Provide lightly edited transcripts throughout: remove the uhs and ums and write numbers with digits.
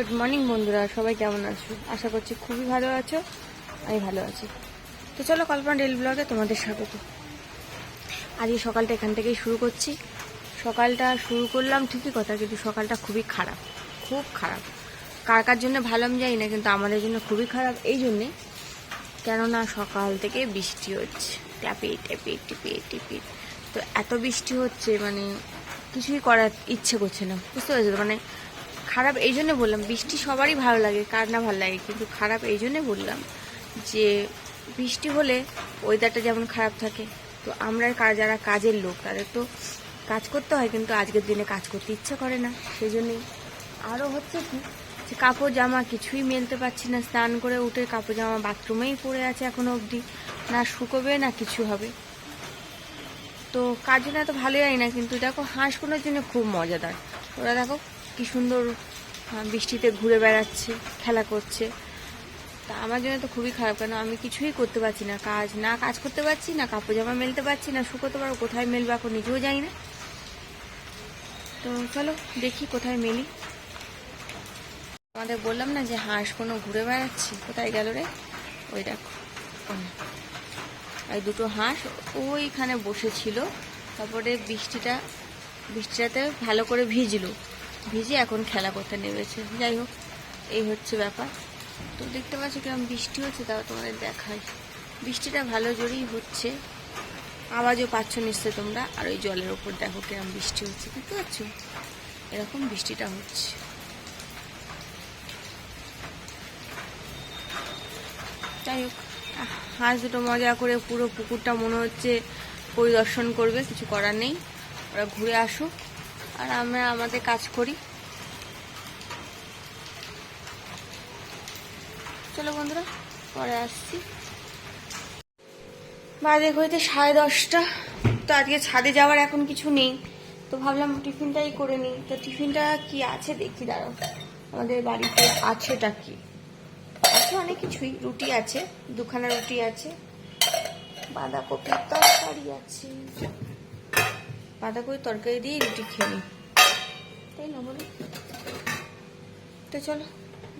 Good morning বন্ধুরা, সবাই কেমন আছো? আশা করছি খুবই ভালো আছো। আমি ভালো আছি। তো চলো কল্পনা ডেইলি ব্লগে তোমাদের স্বাগত। আজকে সকালটা এখান থেকেই শুরু করছি। সকালটা শুরু করলাম ঠিকই কথা, কিন্তু সকালটা খুবই খারাপ, খুব খারাপ। কার কার জন্য ভালো আমি জানি না, কিন্তু আমাদের জন্য খুবই খারাপ। এই জন্যে কেননা সকাল থেকে বৃষ্টি হচ্ছে, ট্যাপে ট্যাপে টিপে টিপে। তো এত বৃষ্টি হচ্ছে মানে কিছুই করার ইচ্ছে করছে না, বুঝতে পেরেছো? মানে খারাপ এই জন্য বললাম, বৃষ্টি সবারই ভালো লাগে, কার না ভালো লাগে, কিন্তু খারাপ এই জন্যে বললাম যে বৃষ্টি হলে ওয়েদারটা যেমন খারাপ থাকে, তো আমরা যারা কাজের লোক তাদের তো কাজ করতে হয়, কিন্তু আজকের দিনে কাজ করতে ইচ্ছে করে না। সেই জন্যেই আরও হচ্ছে কি যে কাপড় জামা কিছুই মেলতে পারছি না। স্নান করে উঠে কাপড় জামা বাথরুমেই পড়ে আছে এখনও অবধি, না শুকোবে না কিছু হবে। তো কার জন্য এত ভালো জানি না, কিন্তু দেখো হাঁসগুলোর জন্য খুব মজাদার। ওরা দেখো কি সুন্দর বৃষ্টিতে ঘুরে বেড়াচ্ছে, খেলা করছে। তা আমার জন্য তো খুবই খারাপ, কেন আমি কিছুই করতে পারছি না, কাজ করতে পারছি না, কাপড় জামা মেলতে পারছি না, শুকোতে পারবো কোথায় মেলবো এখন নিজেও জানি না। তো চলো দেখি কোথায় মেলি। আমাদের বললাম না যে হাঁস কোনো ঘুরে বেড়াচ্ছি, কোথায় গেল রে? ওই দেখো এই দুটো হাঁস ওইখানে বসেছিল, তারপরে বৃষ্টিটাতে ভালো করে ভিজে এখন খেলা করতে নেমেছে। যাই হোক, এই হচ্ছে ব্যাপার। তো দেখতে পাচ্ছ কিরকম বৃষ্টি হচ্ছে, তাও তোমাদের দেখাই। বৃষ্টিটা ভালো জোরেই হচ্ছে, আওয়াজও পাচ্ছ নিশ্চয় তোমরা। আর ওই জলের ওপর দেখো কিরকম বৃষ্টি হচ্ছে, দেখতে পাচ্ছ? এরকম বৃষ্টিটা হচ্ছে। যাই হোক, হাঁস দুটো মজা করে পুরো পুকুরটা মনে হচ্ছে পরিদর্শন করবে, কিছু করার নেই, ওরা ঘুরে আসুক আর আমরা আমাদের কাজ করি। চলো বন্ধুরা, পরে আসছি। বাজে হইতে 10:30। তো আজকে ছাদে যাওয়ার এখন কিছু নেই, তো ভাবলাম টিফিনটাই করে নিই। তো টিফিনটা কি আছে দেখি, দাঁড়াও। আমাদের বাড়িতে আছেটা কি আছে, অনেক কিছুই। রুটি আছে, দুখানা রুটি আছে, বাঁধাকপির তরকারি আছে। বাঁধাকপির তরকারি দিয়ে রুটি খেয়ে নিই, তাই না বলি? তো চলো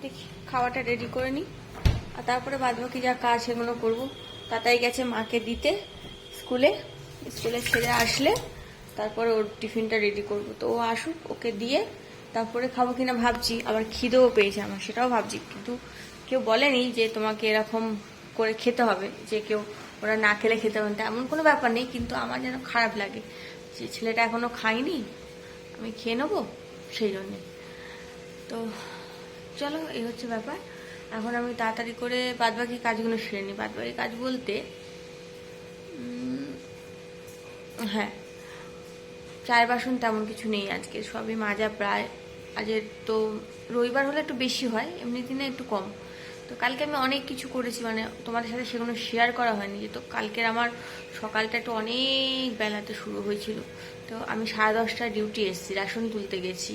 দেখি খাওয়াটা রেডি করে নিই, আর তারপরে বাদবাকি যা কাজ সেগুলো করবো। তাতাই গেছে মাকে দিতে স্কুলে ছেড়ে আসলে তারপরে ওর টিফিনটা রেডি করব। তো ও আসুক, ওকে দিয়ে তারপরে খাবো কিনা ভাবছি। আবার খিদেও পেয়েছে আমার, সেটাও ভাবছি। কিন্তু কেউ বলেনি যে তোমাকে এরকম করে খেতে হবে, যে ওরা না খেলে খেতে হবে না, এমন কোনো ব্যাপার নেই। কিন্তু আমার যেন খারাপ লাগে যে ছেলেটা এখনো খায়নি, আমি খেয়ে নেবো, সেই জন্যে। তো চলো, এই হচ্ছে ব্যাপার। এখন আমি তাড়াতাড়ি করে বাদবাকি কাজগুলো সেরে নিই। বাদবাকি কাজ বলতে হ্যাঁ, চায়ের বাসন তেমন কিছু নেই আজকে, সবই মাজা প্রায়। আজের তো রবিবার হলে একটু বেশি হয়, এমনি দিনে একটু কম। তো কালকে আমি অনেক কিছু করেছি, মানে তোমাদের সাথে সেগুলো শেয়ার করা হয়নি। তো কালকের আমার সকালটা একটু অনেক বেলাতে শুরু হয়েছিল। তো আমি 10:30টায় ডিউটি এসেছি, রেশন তুলতে গেছি,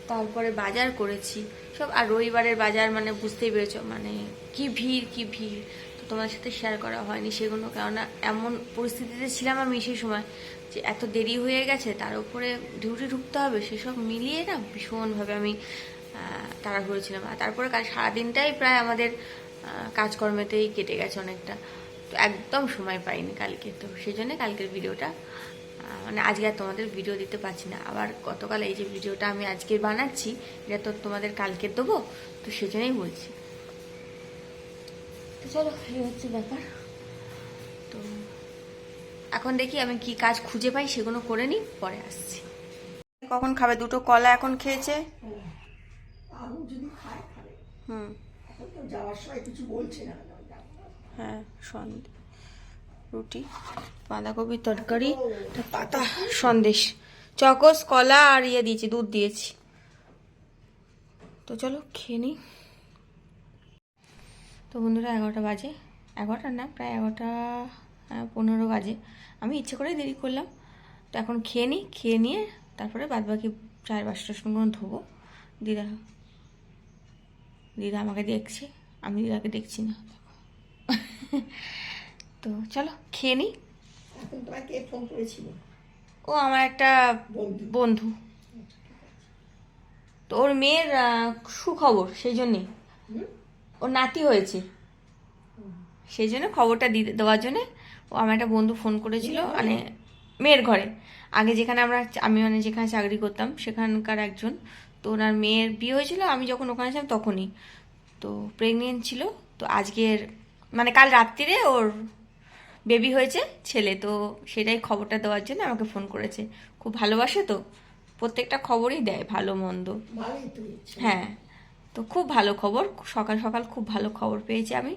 তারপরে বাজার করেছি সব। আর রবিবারের বাজার মানে বুঝতেই পেরেছো, মানে কি ভিড়। তো তোমার সাথে শেয়ার করা হয়নি সেগুলো, কেননা এমন পরিস্থিতিতে ছিলাম আমি সেই সময় যে এত দেরি হয়ে গেছে, তার উপরে ডিউটি ঢুকতে হবে, সেসব মিলিয়ে না ভীষণভাবে আমি তাড়াহুড়ো ছিলাম। আর তারপরে কাল সারাদিনটাই প্রায় আমাদের কাজকর্মেতেই কেটে গেছে অনেকটা। তো একদম সময় পাইনি কালকে। তো সেই জন্য কালকের ভিডিওটা মানে আজকে আর তোমাদের ভিডিও দিতে পারছি না। আবার গতকাল এই যে ভিডিওটা আমি আজকে বানাচ্ছি, এটা তো তোমাদের কালকে দেবো, তো সেই জন্যই বলছি। তো চলো, এই হচ্ছে ব্যাপার। তো এখন দেখি আমি কি কাজ খুঁজে পাই, সেগুলো করে নিই, পরে আসছি। কখন খাবে? দুটো কলা এখন খেয়েছে। হুম, হ্যাঁ, সন্দেশ, রুটি, বাঁধাকপির তরকারি, পাতা সন্দেশ, চকোস, কলা আর দিয়েছি, দুধ দিয়েছি। তো চলো খেয়ে নিই। তো বন্ধুরা 11টা বাজে, 11টা না, প্রায় 11:15 বাজে। আমি ইচ্ছে করেই দেরি করলাম। তো এখন খেয়ে নিই, খেয়ে নিয়ে তারপরে বাদবাকি চায়ের বাসনগুলো ধোবো। দিদা আমাকে দেখছে, আমি দিদাকে দেখছি না। তো চলো খেয়ে নিই। ও আমার একটা বন্ধু। তো ওর মেয়ের সুখবর, সেই জন্যে ওর নাতি হয়েছে, সেই জন্য খবরটা দেওয়ার জন্যে ও আমার একটা বন্ধু ফোন করেছিল, মানে মেয়ের ঘরে। আগে যেখানে আমি মানে যেখানে চাকরি করতাম সেখানকার একজন, তো ওনার মেয়ের বিয়ে হয়েছিল আমি যখন ওখানে ছিলাম তখনই, তো প্রেগনেন্ট ছিল। তো আজকের মানে কাল রাত্রিরে ওর বেবি হয়েছে, ছেলে। তো সেটাই খবরটা দেওয়ার জন্য আমাকে ফোন করেছে। খুব ভালোবাসে তো, প্রত্যেকটা খবরই দেয়, ভালো মন্দ। হ্যাঁ, তো খুব ভালো খবর, সকাল সকাল খুব ভালো খবর পেয়েছি আমি।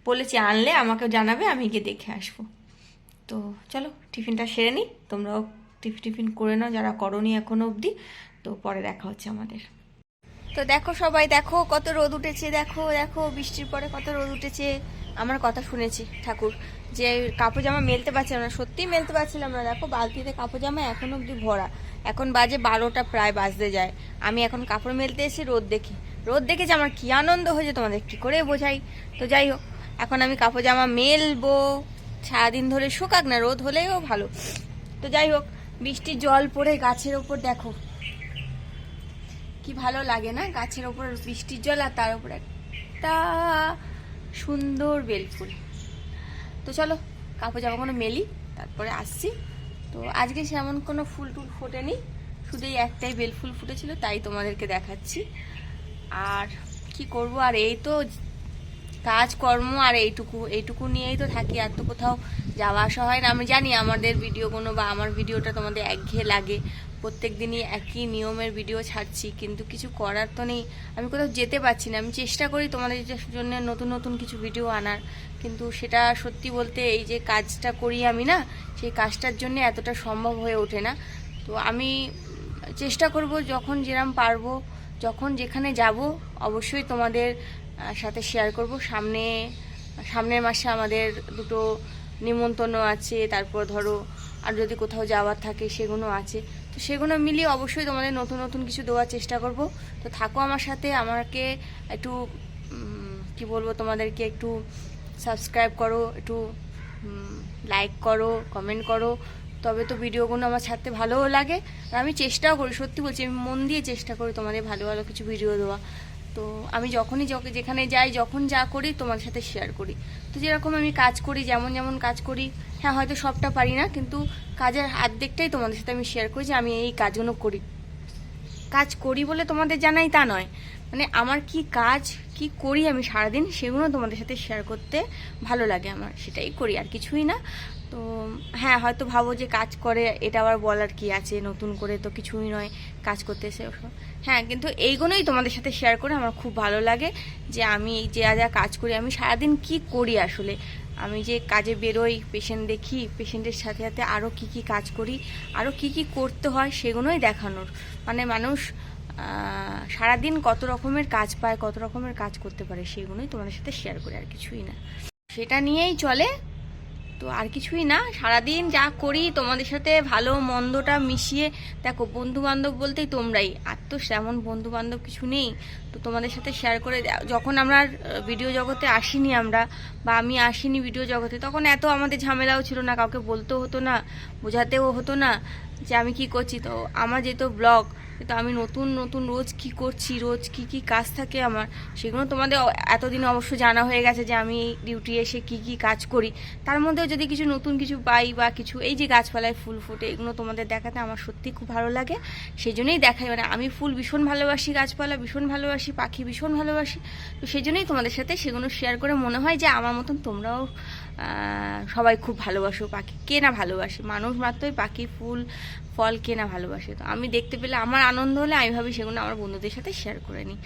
বলেছি আনলে আমাকে জানাবে, আমি গিয়ে দেখে আসবো। তো চলো টিফিনটা সেরে নিই, তোমরাও টিফিন করে নাও যারা করনি এখনো অবধি। তো পরে দেখা হচ্ছে আমাদের। তো দেখো সবাই, দেখো কত রোদ উঠেছে, দেখো দেখো বৃষ্টির পরে কত রোদ উঠেছে। আমার কথা শুনেছি ঠাকুর, যে কাপড় জামা মেলতে পারছিলাম না, সত্যিই মেলতে পারছিলাম না। দেখো বালতিতে কাপড় জামা এখনো অবধি ভরা, এখন বাজে 12টা প্রায় বাজতে যায়। আমি এখন কাপড় মেলতে এসে রোদ দেখি, রোদ দেখে যে আমার কি আনন্দ হয়েছে তোমাদের কি করে বোঝাই। তো যাই হোক, এখন আমি কাপড় জামা মেলবো, সারাদিন ধরে শুকাক না, রোদ হলেও ভালো। তো যাই হোক, বৃষ্টির জল পড়ে গাছের ওপর দেখো কি ভালো লাগে না, গাছের ওপর বৃষ্টির জল আর তার উপর একটা সুন্দর বেলফুল। তো চলো কাপড় জামাগুলো মেলি, তারপরে আসছি। তো আজকে সেমন কোনো ফুল টুল ফোটেনি, শুধু এই একটাই বেলফুল ফুটেছিল, তাই তোমাদেরকে দেখাচ্ছি। আর কি করব, আর এই তো কাজকর্ম, আর এইটুকু নিয়েই তো থাকি, আর তো কোথাও যাওয়া আসা হয় না। আমি জানি আমাদের ভিডিওগুলো বা আমার ভিডিওটা তোমাদের একঘেয়ে লাগে, প্রত্যেক দিনই একই নিয়মের ভিডিও ছাড়ছি, কিন্তু কিছু করার তো নেই, আমি কোথাও যেতে পারছি না। আমি চেষ্টা করি তোমাদের জন্য নতুন নতুন কিছু ভিডিও আনার, কিন্তু সেটা সত্যি বলতে এই যে কাজটা করি আমি না, সেই কাজটার জন্য এতটা সম্ভব হয়ে ওঠে না। তো আমি চেষ্টা করব যখন যেরম পারবো, যখন যেখানে যাব অবশ্যই তোমাদের সাথে শেয়ার করব। সামনের মাসে আমাদের দুটো নিমন্ত্রণ আছে, তারপর ধরো আর যদি কোথাও যাওয়ার থাকে সেগুলো আছে, তো সেগুলো মিলিয়ে অবশ্যই তোমাদের নতুন নতুন কিছু দেওয়ার চেষ্টা করব। তো থাকো আমার সাথে, আমাকে একটু কি বলবো তোমাদেরকে, একটু সাবস্ক্রাইব করো, একটু লাইক করো, কমেন্ট করো, তবে তো ভিডিওগুলো আমার ছাড়তে ভালোও লাগে। আর আমি চেষ্টাও করি, সত্যি বলছি, আমি মন দিয়ে চেষ্টা করি তোমাদের ভালো ভালো কিছু ভিডিও দেওয়া। তো আমি যখনই যেখানে যাই, যখন যা করি তোমাদের সাথে শেয়ার করি। তো যেরকম আমি কাজ করি, যেমন যেমন কাজ করি, হ্যাঁ হয়তো সবটা পারি না, কিন্তু কাজের অর্ধেকটাই তোমাদের সাথে আমি শেয়ার করি যে আমি এই কাজগুলো করি। কাজ করি বলে তোমাদের জানাই তা নয়, মানে আমার কি কাজ কি করি আমি সারাদিন, সেগুলো তোমাদের সাথে শেয়ার করতে ভালো লাগে আমার, সেটাই করি, আর কিছুই না। তো হ্যাঁ, হয়তো ভাবো যে কাজ করে এটা আবার বলার কি আছে, নতুন করে তো কিছুই নয় কাজ করতে এসে। হ্যাঁ, কিন্তু এইগুলোই তোমাদের সাথে শেয়ার করে আমার খুব ভালো লাগে, যে আমি এই যা যা কাজ করি, আমি সারাদিন কি করি আসলে, আমি যে কাজে বেরোই, পেশেন্ট দেখি, পেশেন্টের সাথে সাথে আরও কি কি কাজ করি, আরও কি কি করতে হয়, সেগুলোই দেখানোর। মানে মানুষ সারাদিন কত রকমের কাজ পায়, কত রকমের কাজ করতে পারে, সেগুলোই তোমাদের সাথে শেয়ার করি, আর কিছুই না, সেটা নিয়েই চলে। তো আর কিছুই না, সারাদিন যা করি তোমাদের সাথে ভালো মন্দটা মিশিয়ে। দেখো বন্ধু বান্ধব বলতেই তোমরাই, আর তো তেমন বন্ধু বান্ধব কিছু নেই। তো তোমাদের সাথে শেয়ার করে, যখন আমরা ভিডিও জগতে আসিনি আমরা, বা আমি আসিনি ভিডিও জগতে, তখন এত আমাদের ঝামেলাও ছিল না, কাউকে বলতেও হতো না, বোঝাতেও হতো না যে আমি কি করছি। তো আমার যেহেতু ব্লগ, তো আমি নতুন নতুন রোজ কি করছি, রোজ কি কি কাজ থাকে আমার, সেগুলো তোমাদের এতদিন অবশ্য জানা হয়ে গেছে, যে আমি ডিউটি এসে কি কি কাজ করি। তার মধ্যেও যদি কিছু নতুন কিছু পাই, বা কিছু এই যে গাছপালায় ফুল ফুটে, এগুলো তোমাদের দেখাতে আমার সত্যি খুব ভালো লাগে, সেই জন্যই দেখাই। মানে আমি ফুল ভীষণ ভালোবাসি, গাছপালা ভীষণ ভালোবাসি, পাখি ভীষণ ভালোবাসি। তো সেই জন্যই তোমাদের সাথে সেগুলো শেয়ার করে মনে হয় যে আমার মতন তোমরাও সবাই খুব ভালোবাসো পাখি, কে না ভালোবাসে, মানুষ মাত্রই পাখি ফুল ফল কে না ভালোবাসে। তো আমি দেখতে পেলে আমার আনন্দ হলে আমি ভাবি সেগুলো আমার বন্ধুদের সাথে শেয়ার করে নিই।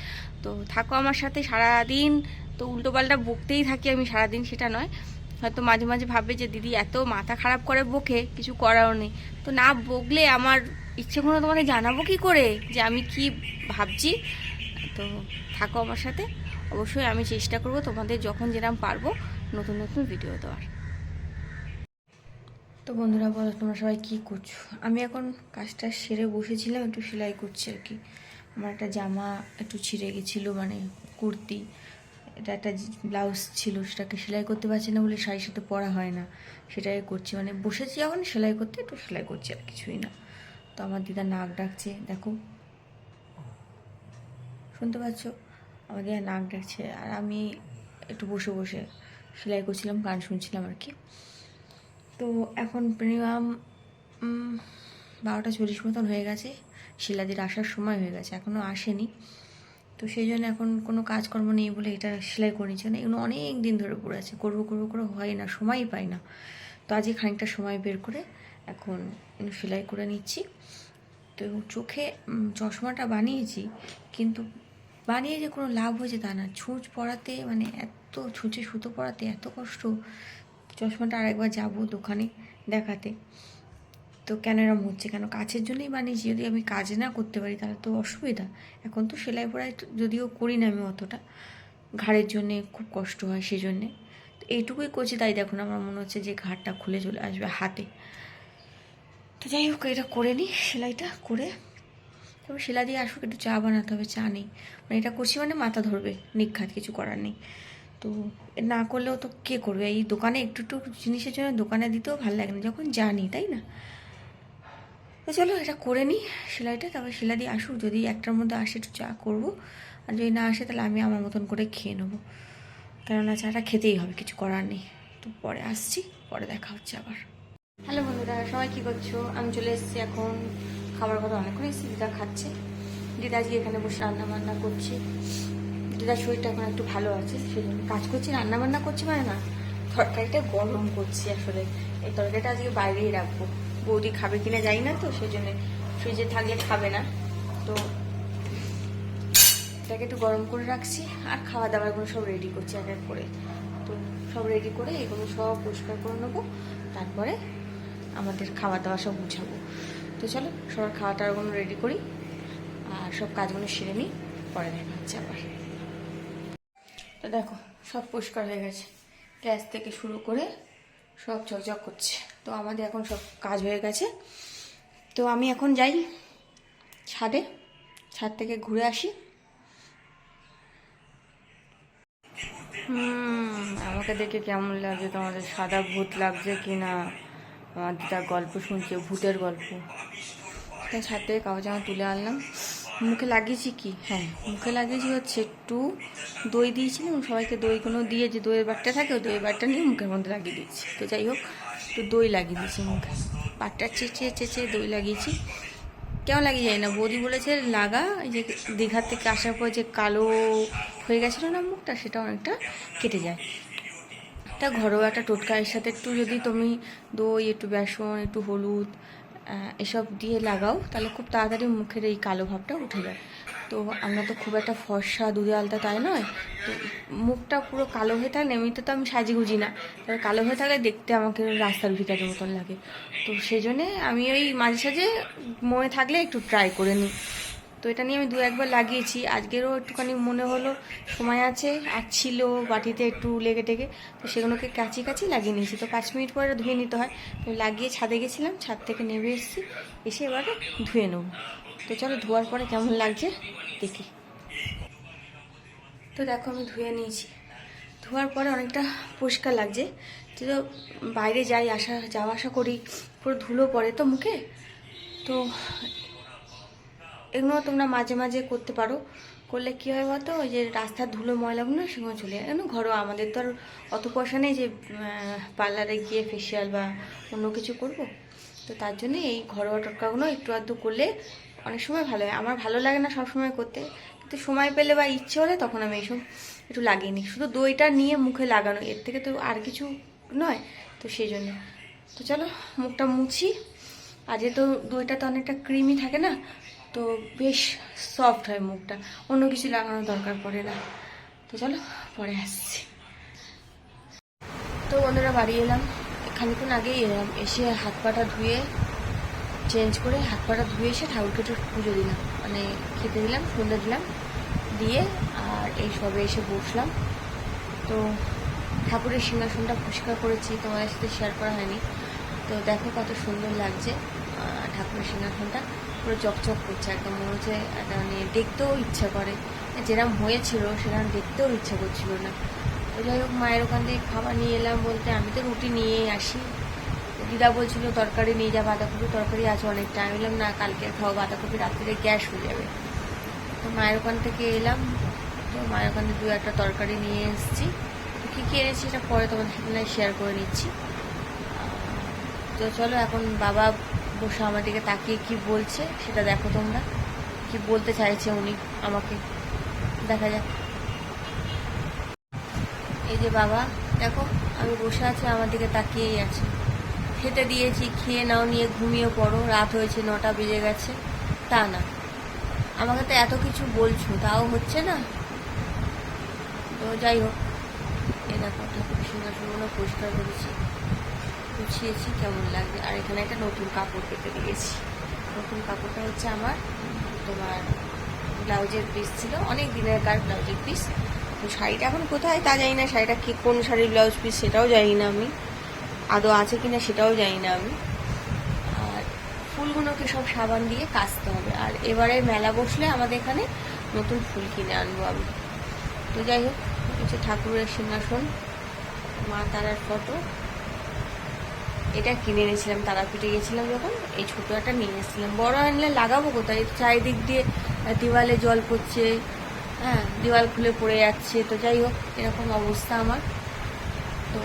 তো থাকো আমার সাথে সারাদিন। তো উল্টোপাল্টা বকতেই থাকি আমি সারাদিন, সেটা নয়, হয়তো মাঝে মাঝে ভাববে যে দিদি এত মাথা খারাপ করে বকে, কিছু করাও নেই। তো না বকলে আমার ইচ্ছেগুলো তোমাদের জানাবো কি করে যে আমি কি ভাবছি। তো থাকো আমার সাথে, অবশ্যই আমি চেষ্টা করব তোমাদের যখন যেরকম পারবো নতুন নতুন ভিডিও দেওয়ার। তো বন্ধুরা বলো তোমরা সবাই কী করছো? আমি এখন কাজটা সেরে বসেছিলাম, একটু সেলাই করছি আর কি। আমার একটা জামা একটু ছিঁড়ে গেছিলো, মানে কুর্তি, এটা একটা ব্লাউজ ছিল, সেটাকে সেলাই করতে পারছি না বলে শাড়ির সাথে পরা হয় না, সেটাই করছি। মানে বসেছি যখন সেলাই করতে, একটু সেলাই করছি, আর কিছুই না। তো আমার দিদা নাক ডাকছে, দেখো শুনতে পাচ্ছ আমাদের নাক ডাকছে, আর আমি একটু বসে বসে সেলাই করছিলাম, গান শুনছিলাম আর কি। তো এখন মিনিমাম 12:40 মতন হয়ে গেছে, শিলাদির আসার সময় হয়ে গেছে, এখনও আসেনি। তো সেই জন্য এখন কোনো কাজকর্ম নেই বলে এটা সেলাই করে নিচ্ছে না। এগুলো অনেক দিন ধরে পড়ে আছে, করবো করবো করে হয় না, সময়ই পাই না। তো আজকে খানিকটা সময় বের করে এখন সেলাই করে নিচ্ছি। তো চোখে চশমাটা বানিয়েছি, কিন্তু বানিয়ে যে কোনো লাভ হয়েছে তা না। ছুঁচ পড়াতে মানে এত ছুঁচে সুতো পড়াতে এত কষ্ট। চশমাটা আরেকবার যাবো দোকানে দেখাতে। তো কেন এরম হচ্ছে, কেন কাছের জন্যই বানিয়েছি। যদি আমি কাজ না করতে পারি তাহলে তো অসুবিধা। এখন তো সেলাই পড়াই যদিও করি না আমি অতটা, ঘাড়ের জন্যে খুব কষ্ট হয়, সেই জন্যে তো এইটুকুই করছি। তাই দেখুন আমার মনে হচ্ছে যে ঘাড়টা খুলে চলে আসবে হাতে। তো যাই হোক, এটা করে নিই, সেলাইটা করে তারপর সেলাই দিয়ে আসুক, একটু চা বানাতে হবে, চা নেই। মানে এটা করছি মানে মাথা ধরবে, নিঘাত কিছু করার নেই। তো না করলেও তো কে করবে, এই দোকানে একটু একটু জিনিসের জন্য দোকানে দিতেও ভালো লাগে না যখন জানি, তাই না? তো চলো এটা করে নিই সেলাইটা, তারপর সেলাই দিয়ে আসুক। যদি একটার মধ্যে আসে একটু চা করবো, আর যদি না আসে তাহলে আমি আমার মতন করে খেয়ে নেবো, কেননা চাটা খেতেই হবে, কিছু করার নেই। তো পরে আসছি, পরে দেখা হচ্ছে আবার। হ্যালো বন্ধুরা, সবাই কী করছো? আমি চলে এসেছি এখন, খাবার কথা অনেকক্ষণ এসেছি। দিদা খাচ্ছে, দিদা আজকে এখানে বসে রান্না বান্না করছি। দিদার শরীরটা এখন একটু ভালো আছে, সেই জন্য কাজ করছি, রান্না বান্না করছি মানে না, তরকারিটা গরম করছি। আসলে এই তরকারিটা আজকে বাইরেই রাখবো, বৌদি খাবে কিনা জানি না, তো সেই জন্য ফ্রিজে থাকলে খাবে না, তো এটাকে একটু গরম করে রাখছি। আর খাওয়া দাওয়ারগুলো সব রেডি করছি এক এক করে। তো সব রেডি করে এগুলো সব পরিষ্কার করে নেবো, তারপরে আমাদের খাওয়া দাওয়া সব গুছাবো। তো চলো সবার খাওয়া দাওয়াগুলো রেডি করি আর সব কাজগুলো সেরে নিই, পরে দেখা হচ্ছে আবার। তো দেখো সব পরিষ্কার হয়ে গেছে, গ্যাস থেকে শুরু করে সব ঝকঝক করছে। তো আমাদের এখন সব কাজ হয়ে গেছে। তো আমি এখন যাই ছাদে, ছাদ থেকে ঘুরে আসি। আমাকে দেখে কেমন লাগছে তোমাদের? সাদা ভূত লাগছে কিনা? আমার দিদা গল্প শুনছে, ভূতের গল্প। তাই ছাদ থেকে কাগজ জামা তুলে আনলাম। মুখে লাগিয়েছি কি, হ্যাঁ মুখে লাগিয়েছি হচ্ছে একটু দই দিয়েছিলাম সবাইকে, দইগুলো দিয়ে যে দইয়ের বাটটা থাকে, ওই দইয়ের বাটটা নিয়ে মুখের মধ্যে লাগিয়ে দিয়েছি। তো যাই হোক, একটু দই লাগিয়ে দিয়েছি মুখে, বাটটা চেঁচিয়ে চেঁচিয়ে দই লাগিয়েছি। কেমন লাগিয়ে যায় না, বৌদি বলেছে লাগা, এই যে দীঘার থেকে আসার পর যে কালো হয়ে গেছিলো না মুখটা, সেটা অনেকটা কেটে যায়। তা ঘরোয়া একটা টোটকা, এর সাথে একটু যদি তুমি দই, একটু বেসন, একটু হলুদ এসব দিয়ে লাগাও, তাহলে খুব তাড়াতাড়ি মুখের এই কালো ভাবটা উঠে যায়। তো আমরা তো খুব একটা ফর্সা দুধে আলতা তাই নয়, তো মুখটা পুরো কালো হয়ে থাকলে, এমনিতে তো আমি সাজিগুজি না, তবে কালো হয়ে থাকলে দেখতে আমাকে রাস্তার ভিখারির মতন লাগে। তো সেই জন্যে আমি ওই মাঝে সাঝে মনে থাকলে একটু ট্রাই করে নিই। তো এটা নিয়ে আমি 2-1 বার লাগিয়েছি, আজকেরও একটুখানি মনে হলো সময় আছে আর ছিল বাটিতে একটু লেগে টেগে, তো সেগুলোকে কাছি কাছি লাগিয়ে নিয়েছি। তো 5 মিনিট পরে ধুয়ে নিতে হয়। তো লাগিয়ে ছাদে গেছিলাম, ছাদ থেকে নেমে এসেছি, এসে এবারে ধুয়ে নেব। তো চলো ধোয়ার পরে কেমন লাগছে দেখি। তো দেখো আমি ধুয়ে নিয়েছি, ধোয়ার পরে অনেকটা পরিষ্কার লাগছে। তো বাইরে যাই যাওয়া আসা করি, পুরো ধুলো পড়ে তো মুখে। তো এগুলো তোমরা মাঝে মাঝে করতে পারো, করলে কী হয় বলতো, ওই যে রাস্তার ধুলো ময়লাগুলো সেগুলো চলে যায়। ঘরোয়া, আমাদের তো আর অত পয়সা নেই যে পার্লারে গিয়ে ফেসিয়াল বা অন্য কিছু করব। তো তার জন্যে এই ঘরোয়া টোটকাগুলো একটু আধটু করলে অনেক সময় ভালো হয়। আমার ভালো লাগে না সব সময় করতে, কিন্তু সময় পেলে বা ইচ্ছে হলে তখন আমি এইসব একটু লাগিয়ে নিই। শুধু দইটা নিয়ে মুখে লাগানো, এর থেকে তো আর কিছু নয়, তো সেই জন্য। তো চলো মুখটা মুছি। আর যেহেতু দইটা তো অনেকটা ক্রিমি থাকে না, তো বেশ সফট হয় মুখটা, অন্য কিছু লাগানোর দরকার পড়ে না। তো চলো পরে আসছি। তো বন্ধুরা বাড়ি এলাম, খানিক্ষণ আগেই এলাম, এসে হাত পাটা ধুয়ে চেঞ্জ করে হাত পাটা ধুয়ে এসে ঠাকুরকে একটু পুজো দিলাম, মানে খেতে দিলাম, সন্ধ্যা দিলাম, দিয়ে আর এই সবে এসে বসলাম। তো ঠাকুরের সিংহাসনটা পরিষ্কার করেছি, তোমাদের সাথে শেয়ার করা হয়নি। তো দেখো কত সুন্দর লাগছে ঠাকুরের সিংহাসনটা, পুরো চকচক করছে একদম, মনে হচ্ছে একটা, মানে দেখতেও ইচ্ছা করে। যেরকম হয়েছিল সেরকম দেখতেও ইচ্ছা করছিল না। তো যাই হোক, মায়ের ওখান থেকে খাবার নিয়ে এলাম বলতে আমি তো রুটি নিয়েই আসি। দিদা বলছিল তরকারি নিয়ে যা, বাঁধাকপি তরকারি আছে অনেকটা। আমি বললাম না, কালকে খাও, বাঁধাকপি রাত্রিরে গ্যাস হয়ে যাবে। তো মায়ের ওখান থেকে এলাম, তো মায়ের ওখানে 2-1টা তরকারি নিয়ে এসেছি। তো কী কী এনেছি এটা পরে তোমাদের সাথে শেয়ার করে নিচ্ছি। তো চলো এখন বাবা বসে আমার দিকে তাকিয়ে কি বলছে সেটা দেখো তোমরা, কি বলতে চাইছে উনি আমাকে, দেখা যাক। এই যে বাবা দেখো আমি বসে আছি, আমার দিকে তাকিয়েই আছে। খেতে দিয়েছি, খেয়ে নাও, নিয়ে ঘুমিয়ে পড়ো, রাত হয়েছে, 9টা বেজে গেছে, তা না, আমাকে তো এত কিছু বলছো তাও হচ্ছে না। তো যাই হোক, এ দেখো ঠাকুর সিংহাসনগুলো পরিষ্কার করেছি, গুছিয়েছি, কেমন লাগবে। আর এখানে একটা নতুন কাপড় পেতে দিয়েছি। নতুন কাপড়টা হচ্ছে আমার তোমার ব্লাউজের পিস ছিল, অনেক দিনেরকার ব্লাউজের পিস। তো শাড়িটা এখন কোথায় তা জানি না, শাড়িটা কি কোন শাড়ির ব্লাউজ পিস সেটাও জানি না আমি, আদৌ আছে কিনা সেটাও জানি না আমি। আর ফুলগুলোকে সব সাবান দিয়ে কাচতে হবে। আর এবারে মেলা বসলে আমাদের এখানে নতুন ফুল কিনে আনবো আমি। তো যাই হোক, হচ্ছে ঠাকুরের সিংহাসন, মা তারার ফটো, এটা কিনে এনেছিলাম তারাপীঠে গেছিলাম যখন, এই ছোটো একটা নিয়ে এসেছিলাম। বড় আনলে লাগাবো কোথায়, চারিদিক দিয়ে দেওয়ালে জল পড়ছে, হ্যাঁ দেওয়াল খুলে পড়ে যাচ্ছে। তো যাই হোক, এরকম অবস্থা আমার। তো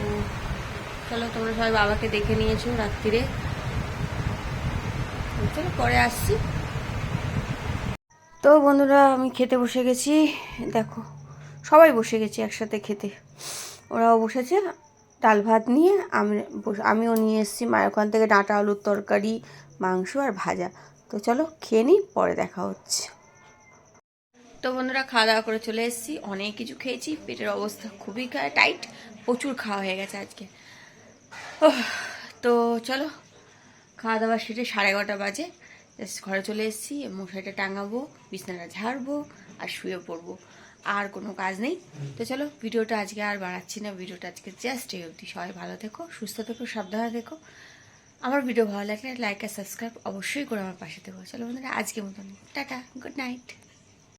চলো, তোমরা সবাই বাবাকে দেখে নিয়েছো রাত্রিরে, চলো পরে আসছি। তো বন্ধুরা আমি খেতে বসে গেছি, দেখো সবাই বসে গেছি একসাথে খেতে, ওরাও বসেছে ডাল ভাত নিয়ে, আমিও নিয়ে এসেছি মায়ের ওখান থেকে ডাঁটা আলুর তরকারি, মাংস আর ভাজা। তো চলো খেয়ে নিই, পরে দেখা হচ্ছে। তো বন্ধুরা খাওয়া দাওয়া করে চলে এসেছি, অনেক কিছু খেয়েছি, পেটের অবস্থা খুবই টাইট, প্রচুর খাওয়া হয়ে গেছে আজকে। তো চলো খাওয়া দাওয়া সেরে 11:30 বাজে, জাস্ট ঘরে চলে এসেছি, মশারিটা টাঙাবো, বিছানাটা ঝাড়বো আর শুয়ে পড়বো, আর কোনো কাজ নেই। তো চলো ভিডিওটা আজকে আর বাড়াচ্ছি না, ভিডিওটা আজকে জাস্ট এই অবধি। সবাই ভালো থেকো, সুস্থ থেকো, সাবধানে থেকো। আমার ভিডিও ভালো লাগলে লাইক আর সাবস্ক্রাইব অবশ্যই করে আমার পাশে থেকো। চলো বন্ধুরা আজকের মতন টাটা, গুড নাইট।